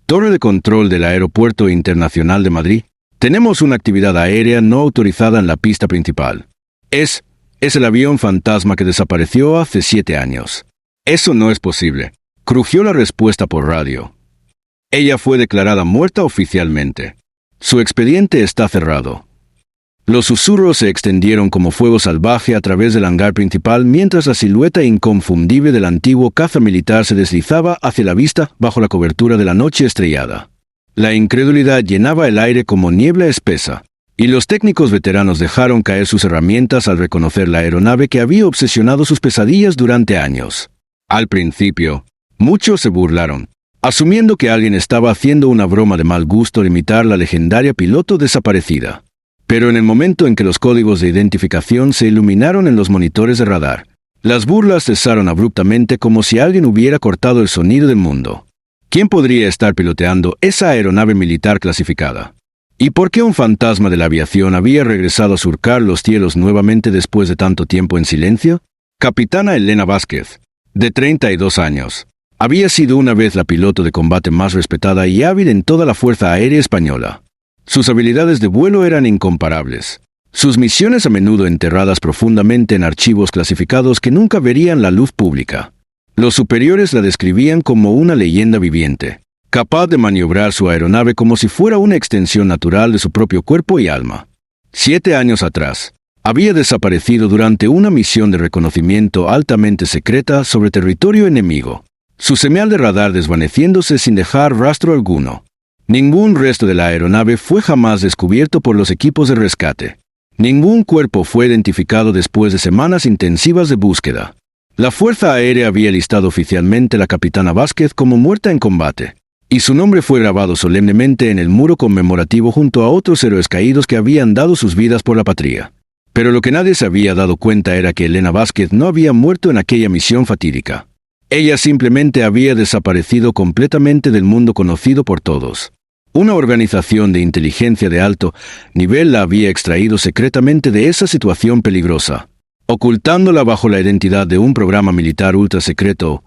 Torre de control del Aeropuerto Internacional de Madrid. Tenemos una actividad aérea no autorizada en la pista principal. Es el avión fantasma que desapareció hace 7 años. Eso no es posible. Crujió la respuesta por radio. Ella fue declarada muerta oficialmente. Su expediente está cerrado. Los susurros se extendieron como fuego salvaje a través del hangar principal mientras la silueta inconfundible del antiguo caza militar se deslizaba hacia la vista bajo la cobertura de la noche estrellada. La incredulidad llenaba el aire como niebla espesa, y los técnicos veteranos dejaron caer sus herramientas al reconocer la aeronave que había obsesionado sus pesadillas durante años. Al principio, muchos se burlaron, asumiendo que alguien estaba haciendo una broma de mal gusto al imitar la legendaria piloto desaparecida. Pero en el momento en que los códigos de identificación se iluminaron en los monitores de radar, las burlas cesaron abruptamente como si alguien hubiera cortado el sonido del mundo. ¿Quién podría estar piloteando esa aeronave militar clasificada? ¿Y por qué un fantasma de la aviación había regresado a surcar los cielos nuevamente después de tanto tiempo en silencio? Capitana Elena Vázquez, de 32 años, había sido una vez la piloto de combate más respetada y hábil en toda la Fuerza Aérea Española. Sus habilidades de vuelo eran incomparables. Sus misiones a menudo enterradas profundamente en archivos clasificados que nunca verían la luz pública. Los superiores la describían como una leyenda viviente, capaz de maniobrar su aeronave como si fuera una extensión natural de su propio cuerpo y alma. 7 años atrás, había desaparecido durante una misión de reconocimiento altamente secreta sobre territorio enemigo, su señal de radar desvaneciéndose sin dejar rastro alguno. Ningún resto de la aeronave fue jamás descubierto por los equipos de rescate. Ningún cuerpo fue identificado después de semanas intensivas de búsqueda. La Fuerza Aérea había listado oficialmente a la capitana Vázquez como muerta en combate, y su nombre fue grabado solemnemente en el muro conmemorativo junto a otros héroes caídos que habían dado sus vidas por la patria. Pero lo que nadie se había dado cuenta era que Elena Vázquez no había muerto en aquella misión fatídica. Ella simplemente había desaparecido completamente del mundo conocido por todos. Una organización de inteligencia de alto nivel la había extraído secretamente de esa situación peligrosa, ocultándola bajo la identidad de un programa militar ultra secreto,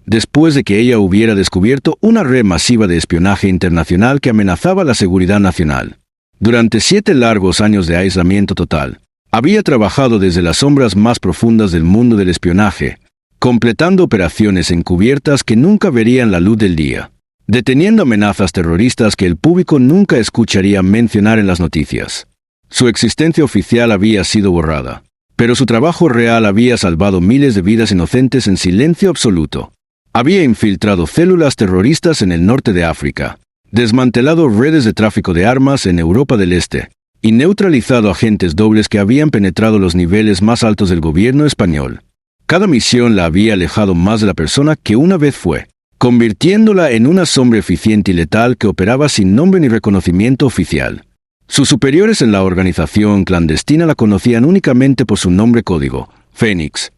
después de que ella hubiera descubierto una red masiva de espionaje internacional que amenazaba la seguridad nacional. Durante 7 largos años de aislamiento total, había trabajado desde las sombras más profundas del mundo del espionaje, completando operaciones encubiertas que nunca verían la luz del día, deteniendo amenazas terroristas que el público nunca escucharía mencionar en las noticias. Su existencia oficial había sido borrada, pero su trabajo real había salvado miles de vidas inocentes en silencio absoluto. Había infiltrado células terroristas en el norte de África, desmantelado redes de tráfico de armas en Europa del Este, y neutralizado agentes dobles que habían penetrado los niveles más altos del gobierno español. Cada misión la había alejado más de la persona que una vez fue, convirtiéndola en una sombra eficiente y letal que operaba sin nombre ni reconocimiento oficial. Sus superiores en la organización clandestina la conocían únicamente por su nombre código, Fénix,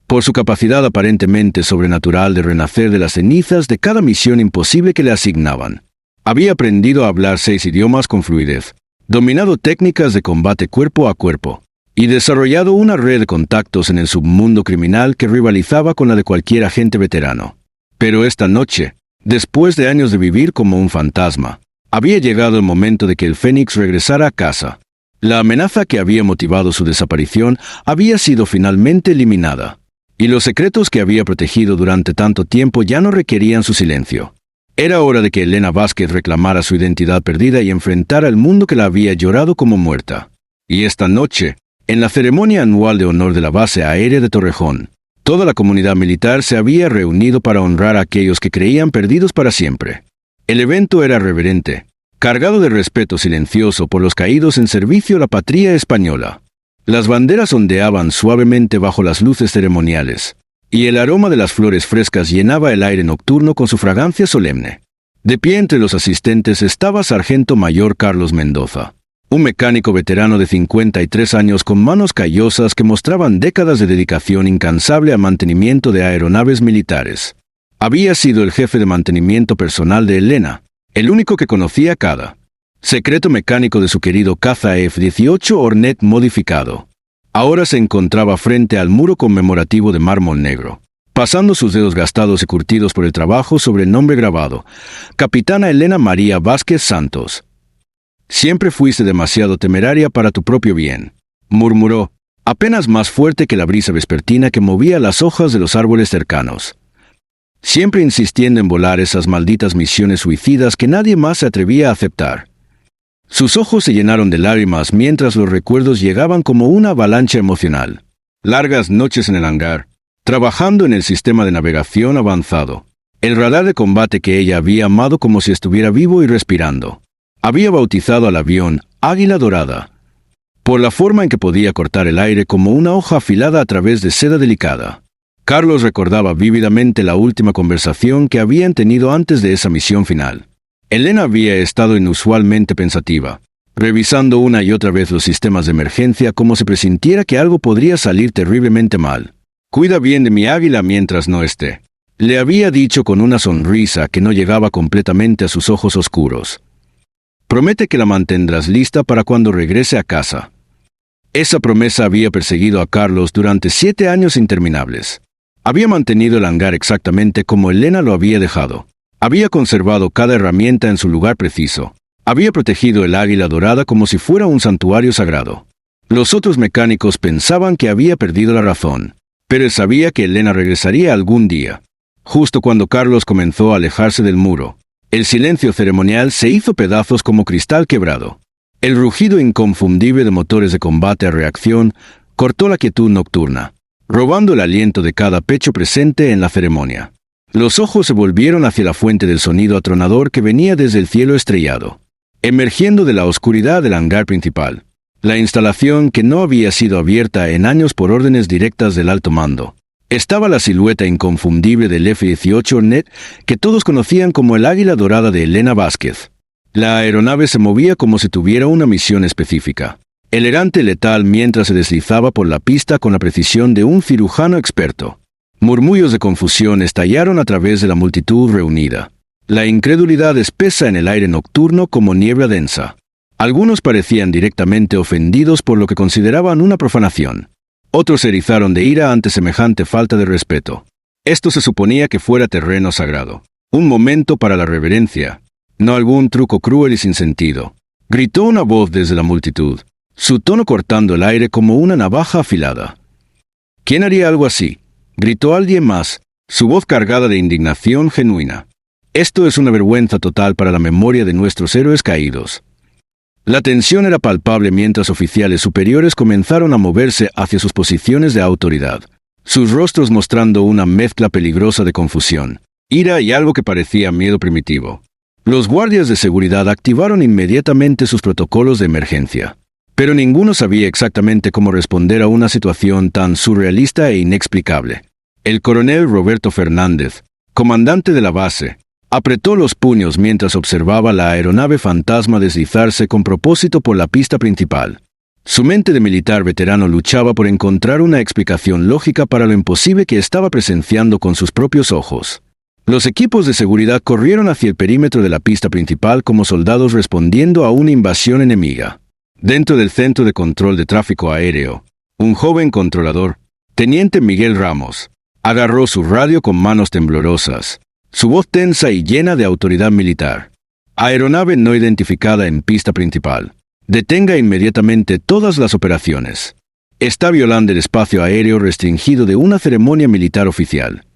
por su capacidad aparentemente sobrenatural de renacer de las cenizas de cada misión imposible que le asignaban. Había aprendido a hablar 6 idiomas con fluidez, dominado técnicas de combate cuerpo a cuerpo, y desarrollado una red de contactos en el submundo criminal que rivalizaba con la de cualquier agente veterano. Pero esta noche, después de años de vivir como un fantasma, había llegado el momento de que el Fénix regresara a casa. La amenaza que había motivado su desaparición había sido finalmente eliminada, y los secretos que había protegido durante tanto tiempo ya no requerían su silencio. Era hora de que Elena Vázquez reclamara su identidad perdida y enfrentara al mundo que la había llorado como muerta. Y esta noche, en la ceremonia anual de honor de la base aérea de Torrejón, toda la comunidad militar se había reunido para honrar a aquellos que creían perdidos para siempre. El evento era reverente, cargado de respeto silencioso por los caídos en servicio a la patria española. Las banderas ondeaban suavemente bajo las luces ceremoniales, y el aroma de las flores frescas llenaba el aire nocturno con su fragancia solemne. De pie entre los asistentes estaba Sargento Mayor Carlos Mendoza, un mecánico veterano de 53 años con manos callosas que mostraban décadas de dedicación incansable al mantenimiento de aeronaves militares. Había sido el jefe de mantenimiento personal de Elena, el único que conocía cada secreto mecánico de su querido caza F-18 Hornet modificado. Ahora se encontraba frente al muro conmemorativo de mármol negro, pasando sus dedos gastados y curtidos por el trabajo sobre el nombre grabado: Capitana Elena María Vázquez Santos. Siempre fuiste demasiado temeraria para tu propio bien, murmuró, apenas más fuerte que la brisa vespertina que movía las hojas de los árboles cercanos. Siempre insistiendo en volar esas malditas misiones suicidas que nadie más se atrevía a aceptar. Sus ojos se llenaron de lágrimas mientras los recuerdos llegaban como una avalancha emocional. Largas noches en el hangar, trabajando en el sistema de navegación avanzado. El radar de combate que ella había amado como si estuviera vivo y respirando. Había bautizado al avión Águila Dorada, por la forma en que podía cortar el aire como una hoja afilada a través de seda delicada. Carlos recordaba vívidamente la última conversación que habían tenido antes de esa misión final. Elena había estado inusualmente pensativa, revisando una y otra vez los sistemas de emergencia como si presintiera que algo podría salir terriblemente mal. «Cuida bien de mi águila mientras no esté», le había dicho con una sonrisa que no llegaba completamente a sus ojos oscuros. «Promete que la mantendrás lista para cuando regrese a casa». Esa promesa había perseguido a Carlos durante 7 años interminables. Había mantenido el hangar exactamente como Elena lo había dejado. Había conservado cada herramienta en su lugar preciso. Había protegido el águila dorada como si fuera un santuario sagrado. Los otros mecánicos pensaban que había perdido la razón, pero él sabía que Elena regresaría algún día. Justo cuando Carlos comenzó a alejarse del muro, el silencio ceremonial se hizo pedazos como cristal quebrado. El rugido inconfundible de motores de combate a reacción cortó la quietud nocturna, robando el aliento de cada pecho presente en la ceremonia. Los ojos se volvieron hacia la fuente del sonido atronador que venía desde el cielo estrellado, emergiendo de la oscuridad del hangar principal. La instalación, que no había sido abierta en años por órdenes directas del alto mando. Estaba la silueta inconfundible del F-18 NET, que todos conocían como el Águila Dorada de Elena Vázquez. La aeronave se movía como si tuviera una misión específica. El errante letal mientras se deslizaba por la pista con la precisión de un cirujano experto. Murmullos de confusión estallaron a través de la multitud reunida. La incredulidad espesa en el aire nocturno como niebla densa. Algunos parecían directamente ofendidos por lo que consideraban una profanación. Otros se erizaron de ira ante semejante falta de respeto. Esto se suponía que fuera terreno sagrado. Un momento para la reverencia, no algún truco cruel y sin sentido. Gritó una voz desde la multitud, su tono cortando el aire como una navaja afilada. ¿Quién haría algo así?, gritó alguien más, su voz cargada de indignación genuina. Esto es una vergüenza total para la memoria de nuestros héroes caídos. La tensión era palpable mientras oficiales superiores comenzaron a moverse hacia sus posiciones de autoridad, sus rostros mostrando una mezcla peligrosa de confusión, ira y algo que parecía miedo primitivo. Los guardias de seguridad activaron inmediatamente sus protocolos de emergencia, pero ninguno sabía exactamente cómo responder a una situación tan surrealista e inexplicable. El coronel Roberto Fernández, comandante de la base, apretó los puños mientras observaba la aeronave fantasma deslizarse con propósito por la pista principal. Su mente de militar veterano luchaba por encontrar una explicación lógica para lo imposible que estaba presenciando con sus propios ojos. Los equipos de seguridad corrieron hacia el perímetro de la pista principal como soldados respondiendo a una invasión enemiga. Dentro del Centro de Control de Tráfico Aéreo, un joven controlador, Teniente Miguel Ramos, agarró su radio con manos temblorosas, su voz tensa y llena de autoridad militar. Aeronave no identificada en pista principal. Detenga inmediatamente todas las operaciones. Está violando el espacio aéreo restringido de una ceremonia militar oficial.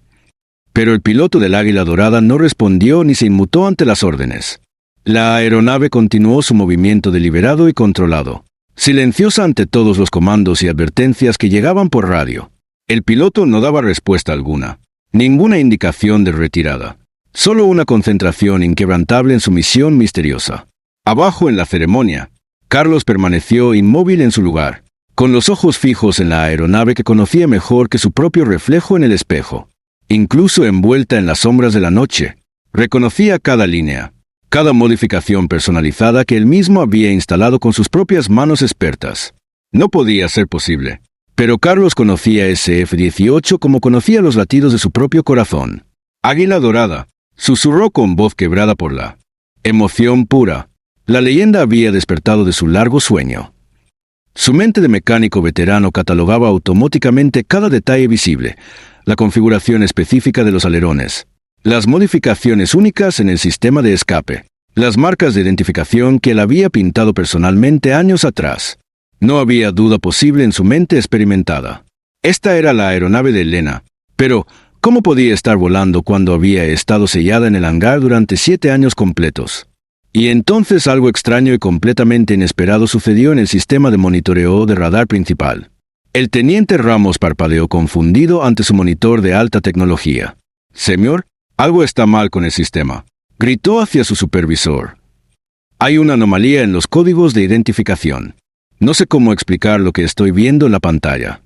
Pero el piloto del Águila Dorada no respondió ni se inmutó ante las órdenes. La aeronave continuó su movimiento deliberado y controlado, silenciosa ante todos los comandos y advertencias que llegaban por radio. El piloto no daba respuesta alguna. Ninguna indicación de retirada. Solo una concentración inquebrantable en su misión misteriosa. Abajo en la ceremonia, Carlos permaneció inmóvil en su lugar, con los ojos fijos en la aeronave que conocía mejor que su propio reflejo en el espejo. Incluso envuelta en las sombras de la noche, reconocía cada línea, cada modificación personalizada que él mismo había instalado con sus propias manos expertas. No podía ser posible. Pero Carlos conocía ese F-18 como conocía los latidos de su propio corazón. Águila Dorada, susurró con voz quebrada por la emoción pura. La leyenda había despertado de su largo sueño. Su mente de mecánico veterano catalogaba automáticamente cada detalle visible, la configuración específica de los alerones, las modificaciones únicas en el sistema de escape, las marcas de identificación que él había pintado personalmente años atrás. No había duda posible en su mente experimentada. Esta era la aeronave de Elena, pero ¿cómo podía estar volando cuando había estado sellada en el hangar durante 7 años completos? Y entonces algo extraño y completamente inesperado sucedió en el sistema de monitoreo de radar principal. El teniente Ramos parpadeó confundido ante su monitor de alta tecnología. «Señor, algo está mal con el sistema», gritó hacia su supervisor. «Hay una anomalía en los códigos de identificación. No sé cómo explicar lo que estoy viendo en la pantalla».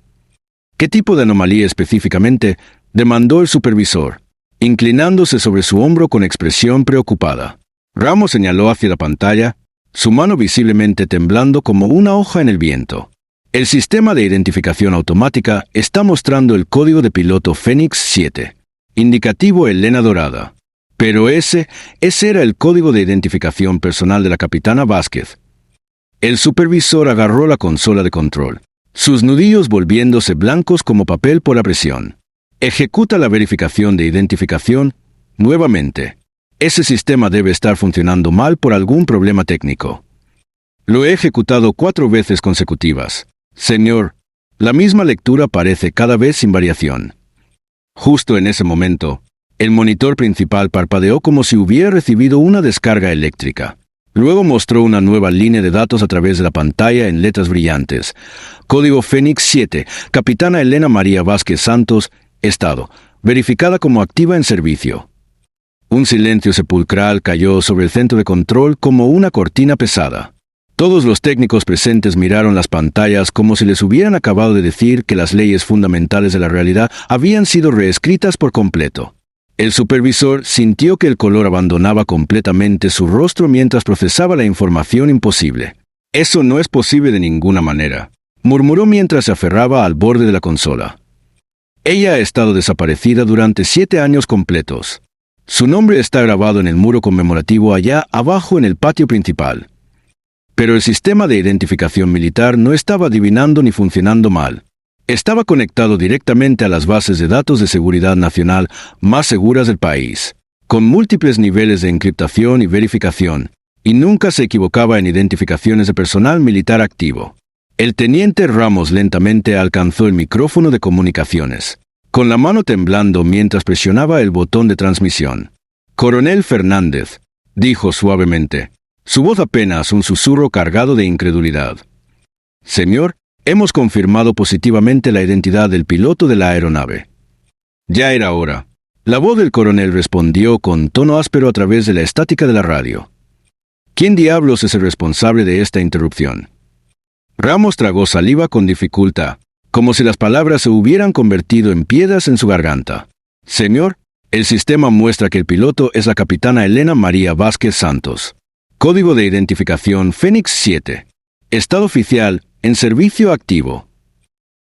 «¿Qué tipo de anomalía específicamente?», demandó el supervisor, inclinándose sobre su hombro con expresión preocupada. Ramos señaló hacia la pantalla, su mano visiblemente temblando como una hoja en el viento. «El sistema de identificación automática está mostrando el código de piloto Fénix 7, indicativo Elena Dorada. Pero ese era el código de identificación personal de la capitana Vázquez». El supervisor agarró la consola de control, sus nudillos volviéndose blancos como papel por la presión. «Ejecuta la verificación de identificación nuevamente. Ese sistema debe estar funcionando mal por algún problema técnico». «Lo he ejecutado 4 veces consecutivas, señor. La misma lectura parece cada vez sin variación». Justo en ese momento, el monitor principal parpadeó como si hubiera recibido una descarga eléctrica. Luego mostró una nueva línea de datos a través de la pantalla en letras brillantes. Código Fénix 7, Capitana Elena María Vázquez Santos, estado, verificada como activa en servicio. Un silencio sepulcral cayó sobre el centro de control como una cortina pesada. Todos los técnicos presentes miraron las pantallas como si les hubieran acabado de decir que las leyes fundamentales de la realidad habían sido reescritas por completo. El supervisor sintió que el color abandonaba completamente su rostro mientras procesaba la información imposible. «Eso no es posible de ninguna manera», murmuró mientras se aferraba al borde de la consola. «Ella ha estado desaparecida durante 7 años completos. Su nombre está grabado en el muro conmemorativo allá abajo en el patio principal». Pero el sistema de identificación militar no estaba adivinando ni funcionando mal. Estaba conectado directamente a las bases de datos de seguridad nacional más seguras del país, con múltiples niveles de encriptación y verificación, y nunca se equivocaba en identificaciones de personal militar activo. El teniente Ramos lentamente alcanzó el micrófono de comunicaciones, con la mano temblando mientras presionaba el botón de transmisión. «Coronel Fernández», dijo suavemente, su voz apenas un susurro cargado de incredulidad. «Señor, hemos confirmado positivamente la identidad del piloto de la aeronave». «Ya era hora». La voz del coronel respondió con tono áspero a través de la estática de la radio. «¿Quién diablos es el responsable de esta interrupción?». Ramos tragó saliva con dificultad, como si las palabras se hubieran convertido en piedras en su garganta. «Señor, el sistema muestra que el piloto es la capitana Elena María Vázquez Santos. Código de identificación Fénix 7. Estado oficial, en servicio activo».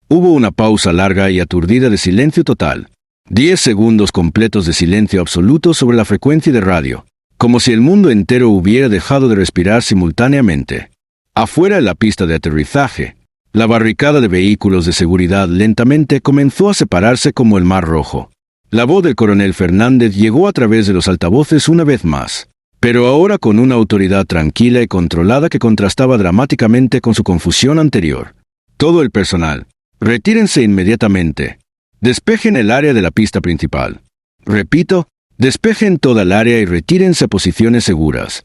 Hubo una pausa larga y aturdida de silencio total. 10 segundos completos de silencio absoluto sobre la frecuencia de radio, como si el mundo entero hubiera dejado de respirar simultáneamente. Afuera en la pista de aterrizaje, la barricada de vehículos de seguridad lentamente comenzó a separarse como el Mar Rojo. La voz del coronel Fernández llegó a través de los altavoces una vez más, pero ahora con una autoridad tranquila y controlada que contrastaba dramáticamente con su confusión anterior. «Todo el personal, retírense inmediatamente. Despejen el área de la pista principal. Repito, despejen toda el área y retírense a posiciones seguras».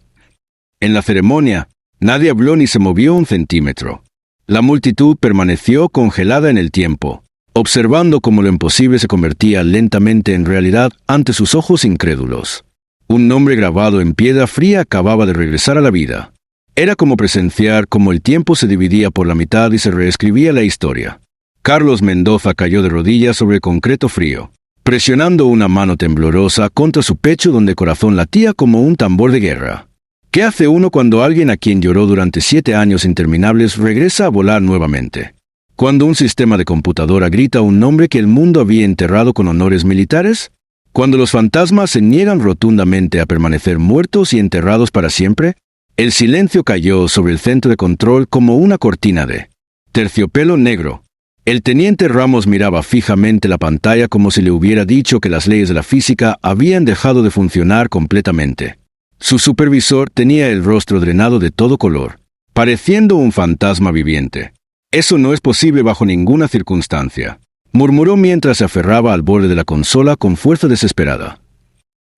En la ceremonia, nadie habló ni se movió un centímetro. La multitud permaneció congelada en el tiempo, observando cómo lo imposible se convertía lentamente en realidad ante sus ojos incrédulos. Un nombre grabado en piedra fría acababa de regresar a la vida. Era como presenciar cómo el tiempo se dividía por la mitad y se reescribía la historia. Carlos Mendoza cayó de rodillas sobre el concreto frío, presionando una mano temblorosa contra su pecho donde el corazón latía como un tambor de guerra. ¿Qué hace uno cuando alguien a quien lloró durante 7 años interminables regresa a volar nuevamente? ¿Cuando un sistema de computadora grita un nombre que el mundo había enterrado con honores militares? ¿Cuando los fantasmas se niegan rotundamente a permanecer muertos y enterrados para siempre? El silencio cayó sobre el centro de control como una cortina de terciopelo negro. El teniente Ramos miraba fijamente la pantalla como si le hubiera dicho que las leyes de la física habían dejado de funcionar completamente. Su supervisor tenía el rostro drenado de todo color, pareciendo un fantasma viviente. «Eso no es posible bajo ninguna circunstancia», murmuró mientras se aferraba al borde de la consola con fuerza desesperada.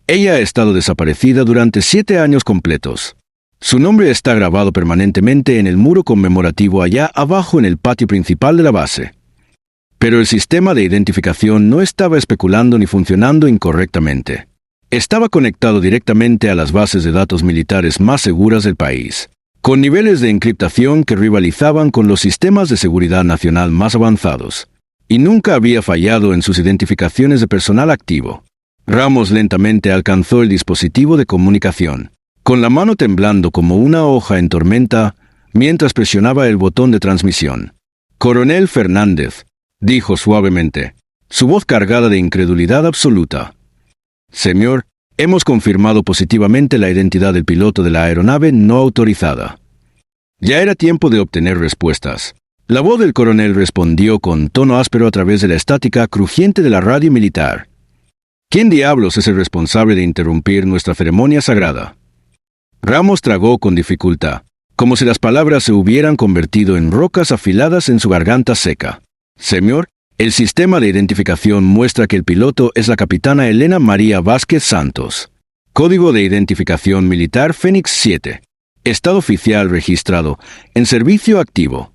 Ella ha estado desaparecida durante 7 años completos. Su nombre está grabado permanentemente en el muro conmemorativo allá abajo en el patio principal de la base. Pero el sistema de identificación no estaba especulando ni funcionando incorrectamente. Estaba conectado directamente a las bases de datos militares más seguras del país, con niveles de encriptación que rivalizaban con los sistemas de seguridad nacional más avanzados, y nunca había fallado en sus identificaciones de personal activo. Ramos lentamente alcanzó el dispositivo de comunicación, con la mano temblando como una hoja en tormenta, mientras presionaba el botón de transmisión. «Coronel Fernández», dijo suavemente, su voz cargada de incredulidad absoluta. «Señor, hemos confirmado positivamente la identidad del piloto de la aeronave no autorizada». Ya era tiempo de obtener respuestas. La voz del coronel respondió con tono áspero a través de la estática crujiente de la radio militar. «¿Quién diablos es el responsable de interrumpir nuestra ceremonia sagrada?». Ramos tragó con dificultad, como si las palabras se hubieran convertido en rocas afiladas en su garganta seca. «Señor, el sistema de identificación muestra que el piloto es la capitana Elena María Vázquez Santos. Código de identificación militar Fénix 7. Estado oficial registrado. En servicio activo».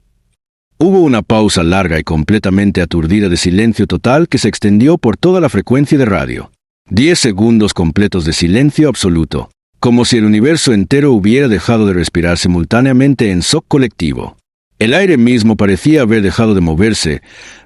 Hubo una pausa larga y completamente aturdida de silencio total que se extendió por toda la frecuencia de radio. 10 segundos completos de silencio absoluto, como si el universo entero hubiera dejado de respirar simultáneamente en shock colectivo. El aire mismo parecía haber dejado de moverse,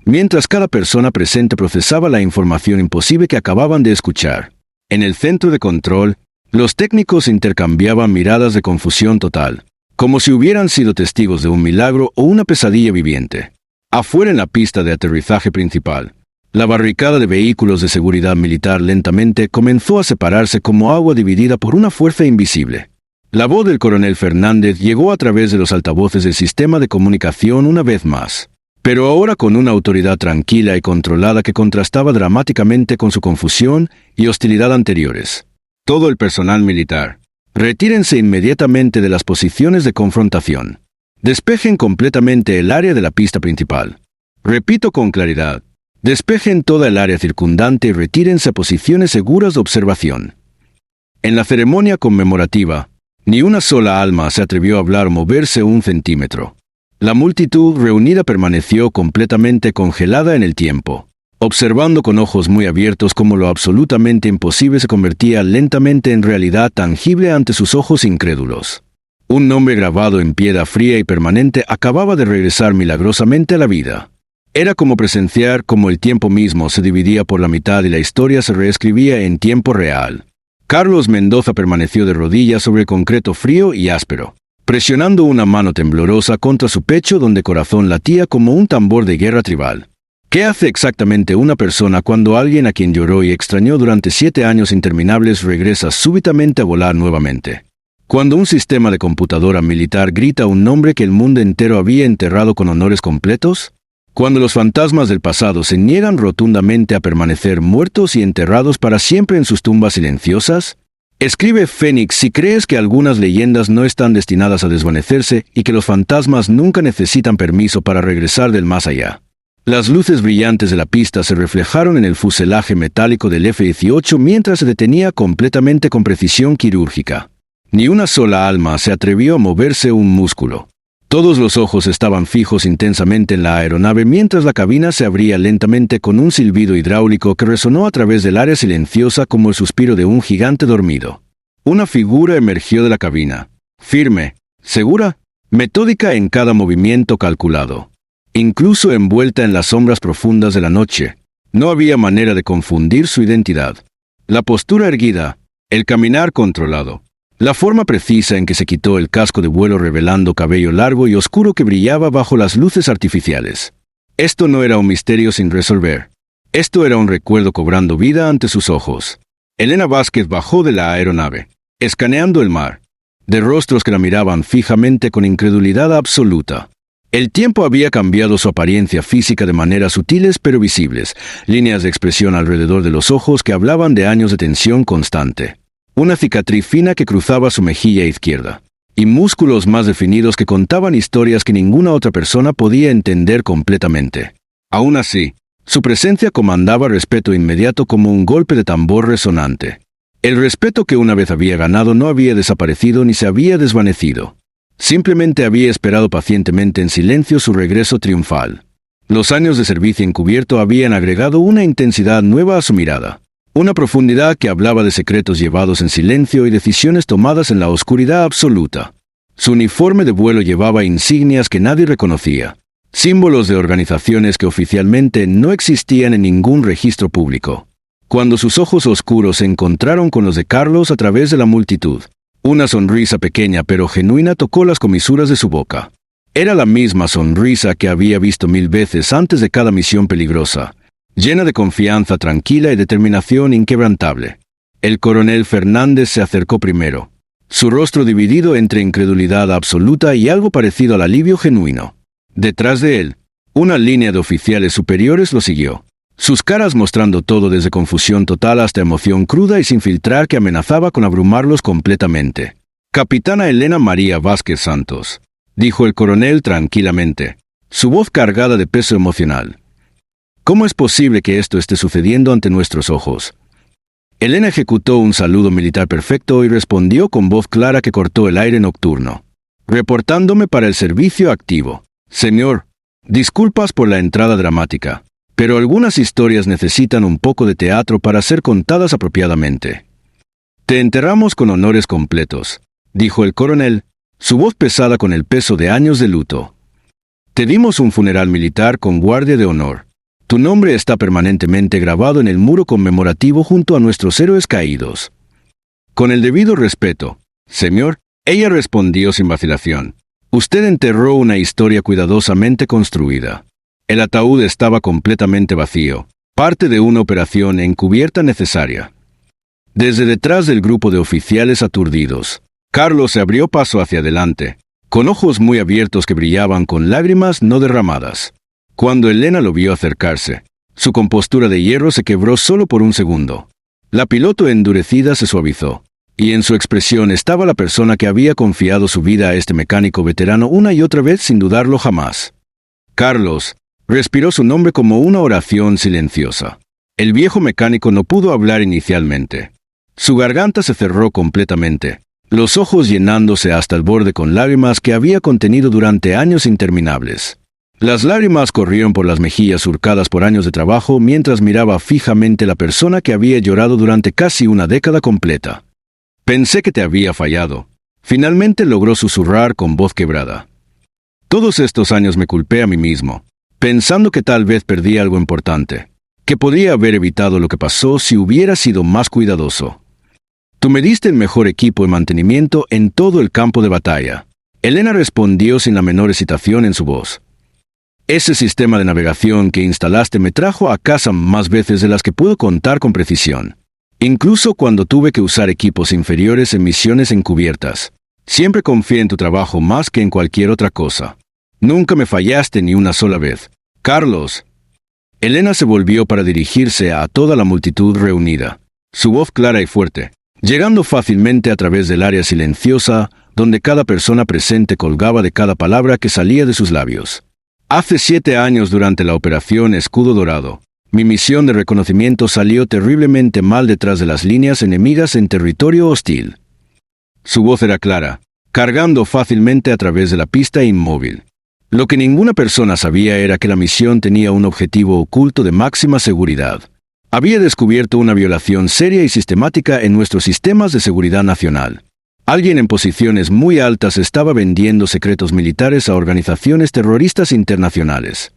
mientras cada persona presente procesaba la información imposible que acababan de escuchar. En el centro de control, los técnicos intercambiaban miradas de confusión total, como si hubieran sido testigos de un milagro o una pesadilla viviente. Afuera en la pista de aterrizaje principal, la barricada de vehículos de seguridad militar lentamente comenzó a separarse como agua dividida por una fuerza invisible. La voz del coronel Fernández llegó a través de los altavoces del sistema de comunicación una vez más, pero ahora con una autoridad tranquila y controlada que contrastaba dramáticamente con su confusión y hostilidad anteriores. «Todo el personal militar, retírense inmediatamente de las posiciones de confrontación. Despejen completamente el área de la pista principal. Repito con claridad, despejen toda el área circundante y retírense a posiciones seguras de observación». En la ceremonia conmemorativa, ni una sola alma se atrevió a hablar o moverse un centímetro. La multitud reunida permaneció completamente congelada en el tiempo, observando con ojos muy abiertos cómo lo absolutamente imposible se convertía lentamente en realidad tangible ante sus ojos incrédulos. Un nombre grabado en piedra fría y permanente acababa de regresar milagrosamente a la vida. Era como presenciar cómo el tiempo mismo se dividía por la mitad y la historia se reescribía en tiempo real. Carlos Mendoza permaneció de rodillas sobre el concreto frío y áspero, presionando una mano temblorosa contra su pecho donde corazón latía como un tambor de guerra tribal. ¿Qué hace exactamente una persona cuando alguien a quien lloró y extrañó durante 7 años interminables regresa súbitamente a volar nuevamente? Cuando un sistema de computadora militar grita un nombre que el mundo entero había enterrado con honores completos? Cuando los fantasmas del pasado se niegan rotundamente a permanecer muertos y enterrados para siempre en sus tumbas silenciosas. Escribe Fénix si crees que algunas leyendas no están destinadas a desvanecerse y que los fantasmas nunca necesitan permiso para regresar del más allá. Las luces brillantes de la pista se reflejaron en el fuselaje metálico del F-18 mientras se detenía completamente con precisión quirúrgica. Ni una sola alma se atrevió a moverse un músculo. Todos los ojos estaban fijos intensamente en la aeronave mientras la cabina se abría lentamente con un silbido hidráulico que resonó a través del área silenciosa como el suspiro de un gigante dormido. Una figura emergió de la cabina, firme, segura, metódica en cada movimiento calculado. Incluso envuelta en las sombras profundas de la noche, no había manera de confundir su identidad. La postura erguida, el caminar controlado. La forma precisa en que se quitó el casco de vuelo revelando cabello largo y oscuro que brillaba bajo las luces artificiales. Esto no era un misterio sin resolver. Esto era un recuerdo cobrando vida ante sus ojos. Elena Vázquez bajó de la aeronave, escaneando el mar, de rostros que la miraban fijamente con incredulidad absoluta. El tiempo había cambiado su apariencia física de maneras sutiles pero visibles, líneas de expresión alrededor de los ojos que hablaban de años de tensión constante, una cicatriz fina que cruzaba su mejilla izquierda, y músculos más definidos que contaban historias que ninguna otra persona podía entender completamente. Aún así, su presencia comandaba respeto inmediato como un golpe de tambor resonante. El respeto que una vez había ganado no había desaparecido ni se había desvanecido. Simplemente había esperado pacientemente en silencio su regreso triunfal. Los años de servicio encubierto habían agregado una intensidad nueva a su mirada, una profundidad que hablaba de secretos llevados en silencio y decisiones tomadas en la oscuridad absoluta. Su uniforme de vuelo llevaba insignias que nadie reconocía, símbolos de organizaciones que oficialmente no existían en ningún registro público. Cuando sus ojos oscuros se encontraron con los de Carlos a través de la multitud, una sonrisa pequeña pero genuina tocó las comisuras de su boca. Era la misma sonrisa que había visto 1000 veces antes de cada misión peligrosa, llena de confianza tranquila y determinación inquebrantable. El coronel Fernández se acercó primero, su rostro dividido entre incredulidad absoluta y algo parecido al alivio genuino. Detrás de él, una línea de oficiales superiores lo siguió, sus caras mostrando todo desde confusión total hasta emoción cruda y sin filtrar que amenazaba con abrumarlos completamente. «Capitana Elena María Vázquez Santos», dijo el coronel tranquilamente, su voz cargada de peso emocional. «¿Cómo es posible que esto esté sucediendo ante nuestros ojos?» Elena ejecutó un saludo militar perfecto y respondió con voz clara que cortó el aire nocturno. «Reportándome para el servicio activo. Señor, disculpas por la entrada dramática, pero algunas historias necesitan un poco de teatro para ser contadas apropiadamente. Te enterramos con honores completos», dijo el coronel, su voz pesada con el peso de años de luto. «Te dimos un funeral militar con guardia de honor. Tu nombre está permanentemente grabado en el muro conmemorativo junto a nuestros héroes caídos». «Con el debido respeto, señor», ella respondió sin vacilación. «Usted enterró una historia cuidadosamente construida. El ataúd estaba completamente vacío, parte de una operación encubierta necesaria». Desde detrás del grupo de oficiales aturdidos, Carlos se abrió paso hacia adelante, con ojos muy abiertos que brillaban con lágrimas no derramadas. Cuando Elena lo vio acercarse, su compostura de hierro se quebró solo por un segundo. La piloto endurecida se suavizó, y en su expresión estaba la persona que había confiado su vida a este mecánico veterano una y otra vez sin dudarlo jamás. Carlos respiró su nombre como una oración silenciosa. El viejo mecánico no pudo hablar inicialmente. Su garganta se cerró completamente, los ojos llenándose hasta el borde con lágrimas que había contenido durante años interminables. Las lágrimas corrieron por las mejillas surcadas por años de trabajo mientras miraba fijamente la persona que había llorado durante casi una década completa. «Pensé que te había fallado», finalmente logró susurrar con voz quebrada. «Todos estos años me culpé a mí mismo, pensando que tal vez perdí algo importante, que podría haber evitado lo que pasó si hubiera sido más cuidadoso. Tú me diste el mejor equipo de mantenimiento en todo el campo de batalla». Elena respondió sin la menor hesitación en su voz. «Ese sistema de navegación que instalaste me trajo a casa más veces de las que puedo contar con precisión. Incluso cuando tuve que usar equipos inferiores en misiones encubiertas. Siempre confié en tu trabajo más que en cualquier otra cosa. Nunca me fallaste ni una sola vez. Carlos». Elena se volvió para dirigirse a toda la multitud reunida, su voz clara y fuerte, llegando fácilmente a través del área silenciosa, donde cada persona presente colgaba de cada palabra que salía de sus labios. «Hace 7 años durante la Operación Escudo Dorado, mi misión de reconocimiento salió terriblemente mal detrás de las líneas enemigas en territorio hostil». Su voz era clara, cargando fácilmente a través de la pista inmóvil. Lo que ninguna persona sabía era que la misión tenía un objetivo oculto de máxima seguridad. Había descubierto una violación seria y sistemática en nuestros sistemas de seguridad nacional. Alguien en posiciones muy altas estaba vendiendo secretos militares a organizaciones terroristas internacionales.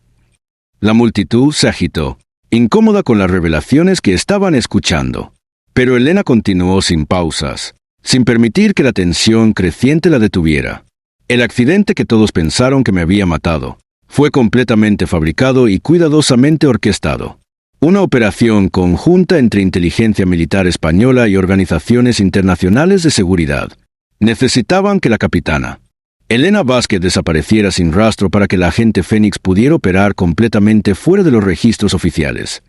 La multitud se agitó, incómoda con las revelaciones que estaban escuchando. Pero Elena continuó sin pausas, sin permitir que la tensión creciente la detuviera. «El accidente que todos pensaron que me había matado fue completamente fabricado y cuidadosamente orquestado. Una operación conjunta entre inteligencia militar española y organizaciones internacionales de seguridad. Necesitaban que la capitana Elena Vázquez desapareciera sin rastro para que la agente Fénix pudiera operar completamente fuera de los registros oficiales.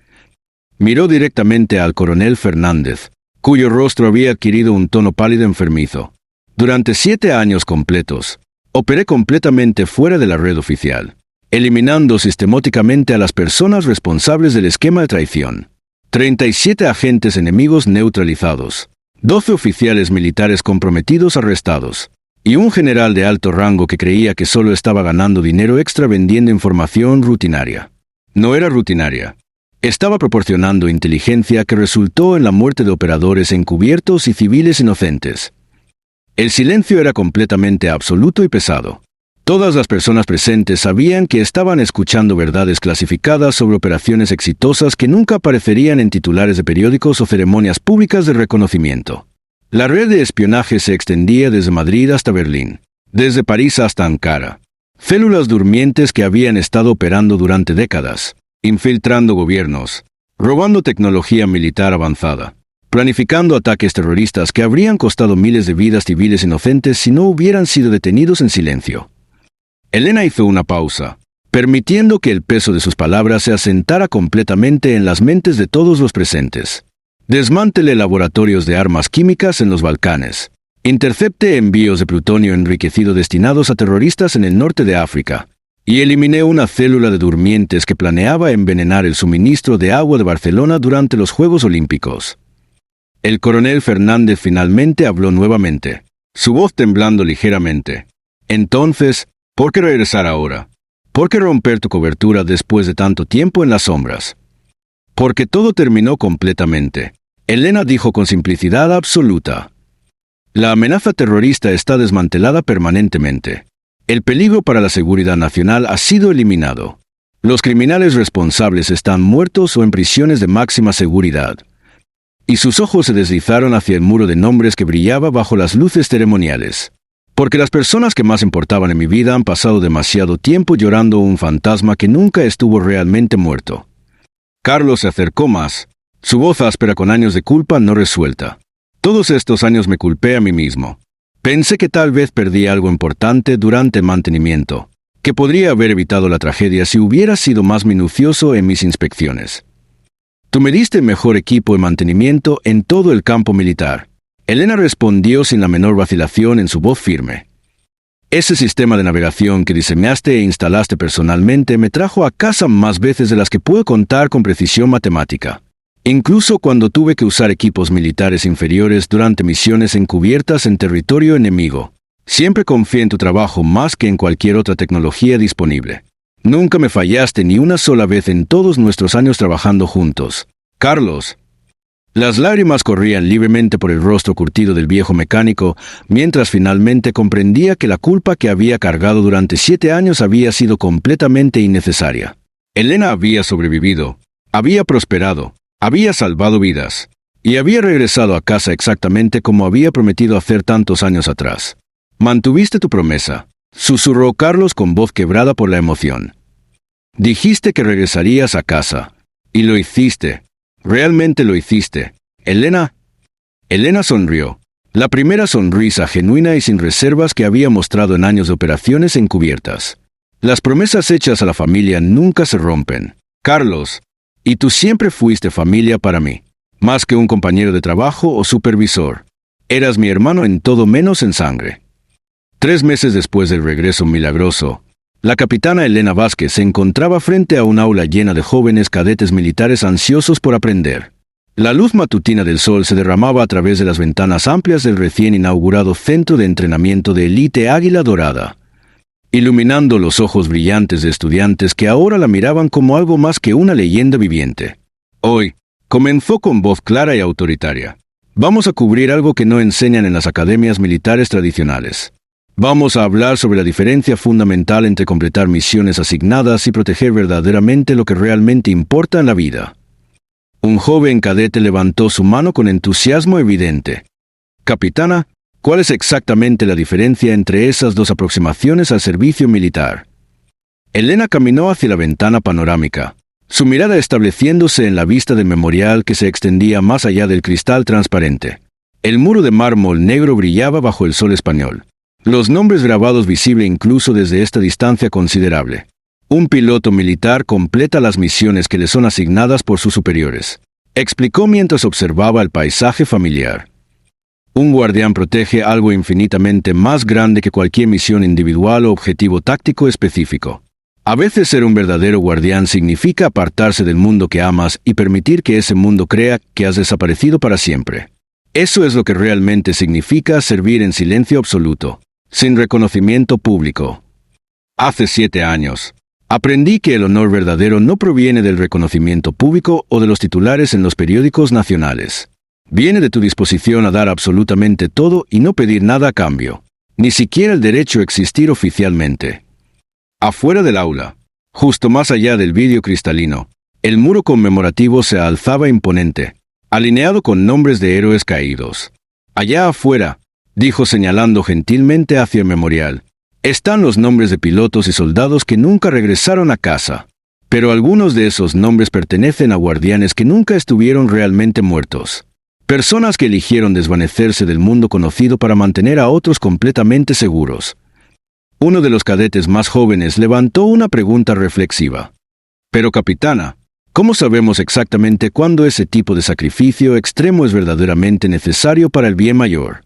Miró directamente al coronel Fernández, cuyo rostro había adquirido un tono pálido enfermizo. Durante 7 años completos, operé completamente fuera de la red oficial, eliminando sistemáticamente a las personas responsables del esquema de traición. 37 agentes enemigos neutralizados, 12 oficiales militares comprometidos arrestados, y un general de alto rango que creía que solo estaba ganando dinero extra vendiendo información rutinaria. No era rutinaria. Estaba proporcionando inteligencia que resultó en la muerte de operadores encubiertos y civiles inocentes. El silencio era completamente absoluto y pesado. Todas las personas presentes sabían que estaban escuchando verdades clasificadas sobre operaciones exitosas que nunca aparecerían en titulares de periódicos o ceremonias públicas de reconocimiento. La red de espionaje se extendía desde Madrid hasta Berlín, desde París hasta Ankara. Células durmientes que habían estado operando durante décadas, infiltrando gobiernos, robando tecnología militar avanzada, planificando ataques terroristas que habrían costado miles de vidas civiles inocentes si no hubieran sido detenidos en silencio. Elena hizo una pausa, permitiendo que el peso de sus palabras se asentara completamente en las mentes de todos los presentes. Desmantele laboratorios de armas químicas en los Balcanes. Intercepte envíos de plutonio enriquecido destinados a terroristas en el norte de África. Y eliminé una célula de durmientes que planeaba envenenar el suministro de agua de Barcelona durante los Juegos Olímpicos. El coronel Fernández finalmente habló nuevamente, su voz temblando ligeramente. Entonces, ¿por qué regresar ahora? ¿Por qué romper tu cobertura después de tanto tiempo en las sombras? Porque todo terminó completamente. Elena dijo con simplicidad absoluta. La amenaza terrorista está desmantelada permanentemente. El peligro para la seguridad nacional ha sido eliminado. Los criminales responsables están muertos o en prisiones de máxima seguridad. Y sus ojos se deslizaron hacia el muro de nombres que brillaba bajo las luces ceremoniales. Porque las personas que más importaban en mi vida han pasado demasiado tiempo llorando un fantasma que nunca estuvo realmente muerto. Carlos se acercó más, su voz áspera con años de culpa no resuelta. Todos estos años me culpé a mí mismo. Pensé que tal vez perdí algo importante durante el mantenimiento, que podría haber evitado la tragedia si hubiera sido más minucioso en mis inspecciones. Tú me diste mejor equipo de mantenimiento en todo el campo militar. Elena respondió sin la menor vacilación en su voz firme. Ese sistema de navegación que diseñaste e instalaste personalmente me trajo a casa más veces de las que puedo contar con precisión matemática. Incluso cuando tuve que usar equipos militares inferiores durante misiones encubiertas en territorio enemigo. Siempre confié en tu trabajo más que en cualquier otra tecnología disponible. Nunca me fallaste ni una sola vez en todos nuestros años trabajando juntos. Carlos. Las lágrimas corrían libremente por el rostro curtido del viejo mecánico, mientras finalmente comprendía que la culpa que había cargado durante 7 años había sido completamente innecesaria. Elena había sobrevivido, había prosperado, había salvado vidas, y había regresado a casa exactamente como había prometido hacer tantos años atrás. Mantuviste tu promesa, susurró Carlos con voz quebrada por la emoción. Dijiste que regresarías a casa, y lo hiciste. Realmente lo hiciste. Elena. Elena sonrió. La primera sonrisa genuina y sin reservas que había mostrado en años de operaciones encubiertas. Las promesas hechas a la familia nunca se rompen. Carlos. Y tú siempre fuiste familia para mí. Más que un compañero de trabajo o supervisor. Eras mi hermano en todo menos en sangre. 3 meses después del regreso milagroso, la capitana Elena Vázquez se encontraba frente a un aula llena de jóvenes cadetes militares ansiosos por aprender. La luz matutina del sol se derramaba a través de las ventanas amplias del recién inaugurado Centro de Entrenamiento de Élite Águila Dorada, iluminando los ojos brillantes de estudiantes que ahora la miraban como algo más que una leyenda viviente. Hoy, comenzó con voz clara y autoritaria. Vamos a cubrir algo que no enseñan en las academias militares tradicionales. Vamos a hablar sobre la diferencia fundamental entre completar misiones asignadas y proteger verdaderamente lo que realmente importa en la vida. Un joven cadete levantó su mano con entusiasmo evidente. Capitana, ¿cuál es exactamente la diferencia entre esas dos aproximaciones al servicio militar? Elena caminó hacia la ventana panorámica, su mirada estableciéndose en la vista del memorial que se extendía más allá del cristal transparente. El muro de mármol negro brillaba bajo el sol español. Los nombres grabados visibles incluso desde esta distancia considerable. Un piloto militar completa las misiones que le son asignadas por sus superiores, explicó mientras observaba el paisaje familiar. Un guardián protege algo infinitamente más grande que cualquier misión individual o objetivo táctico específico. A veces ser un verdadero guardián significa apartarse del mundo que amas y permitir que ese mundo crea que has desaparecido para siempre. Eso es lo que realmente significa servir en silencio absoluto, sin reconocimiento público. Hace 7 años, aprendí que el honor verdadero no proviene del reconocimiento público o de los titulares en los periódicos nacionales. Viene de tu disposición a dar absolutamente todo y no pedir nada a cambio, ni siquiera el derecho a existir oficialmente. Afuera del aula, justo más allá del vidrio cristalino, el muro conmemorativo se alzaba imponente, alineado con nombres de héroes caídos. Allá afuera, dijo señalando gentilmente hacia el memorial, están los nombres de pilotos y soldados que nunca regresaron a casa, pero algunos de esos nombres pertenecen a guardianes que nunca estuvieron realmente muertos. Personas que eligieron desvanecerse del mundo conocido para mantener a otros completamente seguros. Uno de los cadetes más jóvenes levantó una pregunta reflexiva. Pero capitana, ¿cómo sabemos exactamente cuándo ese tipo de sacrificio extremo es verdaderamente necesario para el bien mayor?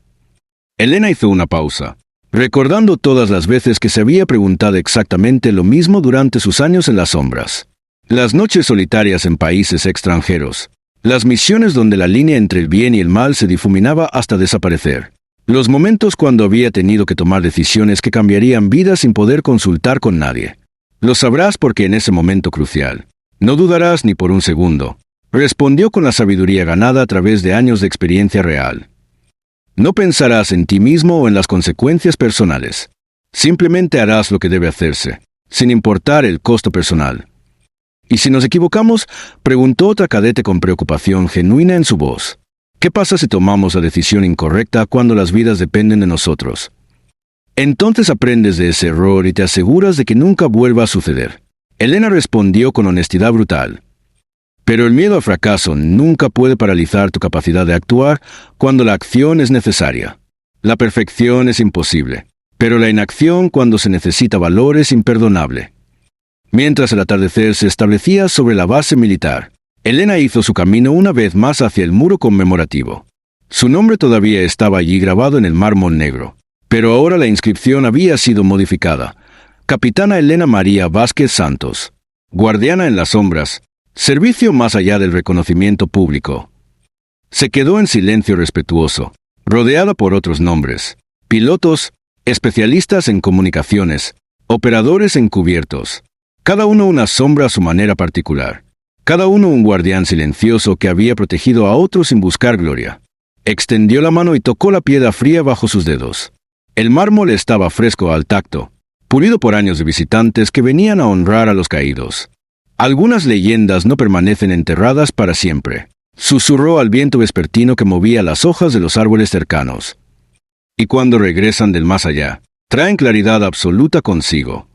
Elena hizo una pausa, recordando todas las veces que se había preguntado exactamente lo mismo durante sus años en las sombras. Las noches solitarias en países extranjeros. Las misiones donde la línea entre el bien y el mal se difuminaba hasta desaparecer. Los momentos cuando había tenido que tomar decisiones que cambiarían vidas sin poder consultar con nadie. Lo sabrás porque en ese momento crucial, no dudarás ni por un segundo, respondió con la sabiduría ganada a través de años de experiencia real. No pensarás en ti mismo o en las consecuencias personales. Simplemente harás lo que debe hacerse, sin importar el costo personal. ¿Y si nos equivocamos?, preguntó otra cadete con preocupación genuina en su voz. ¿Qué pasa si tomamos la decisión incorrecta cuando las vidas dependen de nosotros? Entonces aprendes de ese error y te aseguras de que nunca vuelva a suceder. Elena respondió con honestidad brutal. Pero el miedo al fracaso nunca puede paralizar tu capacidad de actuar cuando la acción es necesaria. La perfección es imposible, pero la inacción cuando se necesita valor es imperdonable. Mientras el atardecer se establecía sobre la base militar, Elena hizo su camino una vez más hacia el muro conmemorativo. Su nombre todavía estaba allí grabado en el mármol negro, pero ahora la inscripción había sido modificada. Capitana Elena María Vázquez Santos, guardiana en las sombras, servicio más allá del reconocimiento público. Se quedó en silencio respetuoso, rodeada por otros nombres, pilotos, especialistas en comunicaciones, operadores encubiertos, cada uno una sombra a su manera particular. Cada uno un guardián silencioso que había protegido a otros sin buscar gloria. Extendió la mano y tocó la piedra fría bajo sus dedos. El mármol estaba fresco al tacto, pulido por años de visitantes que venían a honrar a los caídos. Algunas leyendas no permanecen enterradas para siempre, susurró al viento vespertino que movía las hojas de los árboles cercanos. Y cuando regresan del más allá, traen claridad absoluta consigo.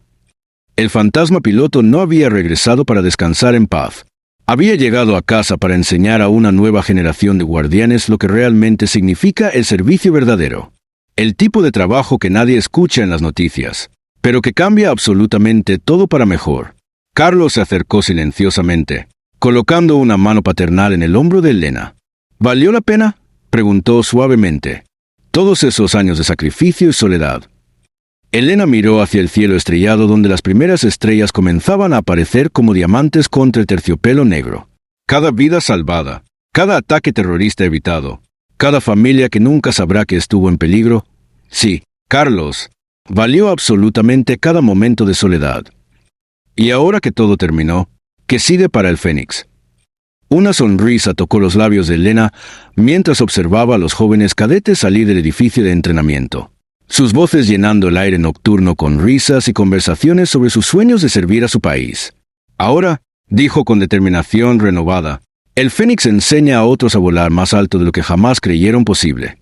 El fantasma piloto no había regresado para descansar en paz. Había llegado a casa para enseñar a una nueva generación de guardianes lo que realmente significa el servicio verdadero. El tipo de trabajo que nadie escucha en las noticias, pero que cambia absolutamente todo para mejor. Carlos se acercó silenciosamente, colocando una mano paternal en el hombro de Elena. ¿Valió la pena?, preguntó suavemente. Todos esos años de sacrificio y soledad. Elena miró hacia el cielo estrellado donde las primeras estrellas comenzaban a aparecer como diamantes contra el terciopelo negro. Cada vida salvada, cada ataque terrorista evitado, cada familia que nunca sabrá que estuvo en peligro. Sí, Carlos, valió absolutamente cada momento de soledad. Y ahora que todo terminó, ¿qué sigue para el Fénix? Una sonrisa tocó los labios de Elena mientras observaba a los jóvenes cadetes salir del edificio de entrenamiento. Sus voces llenando el aire nocturno con risas y conversaciones sobre sus sueños de servir a su país. Ahora, dijo con determinación renovada, el Fénix enseña a otros a volar más alto de lo que jamás creyeron posible.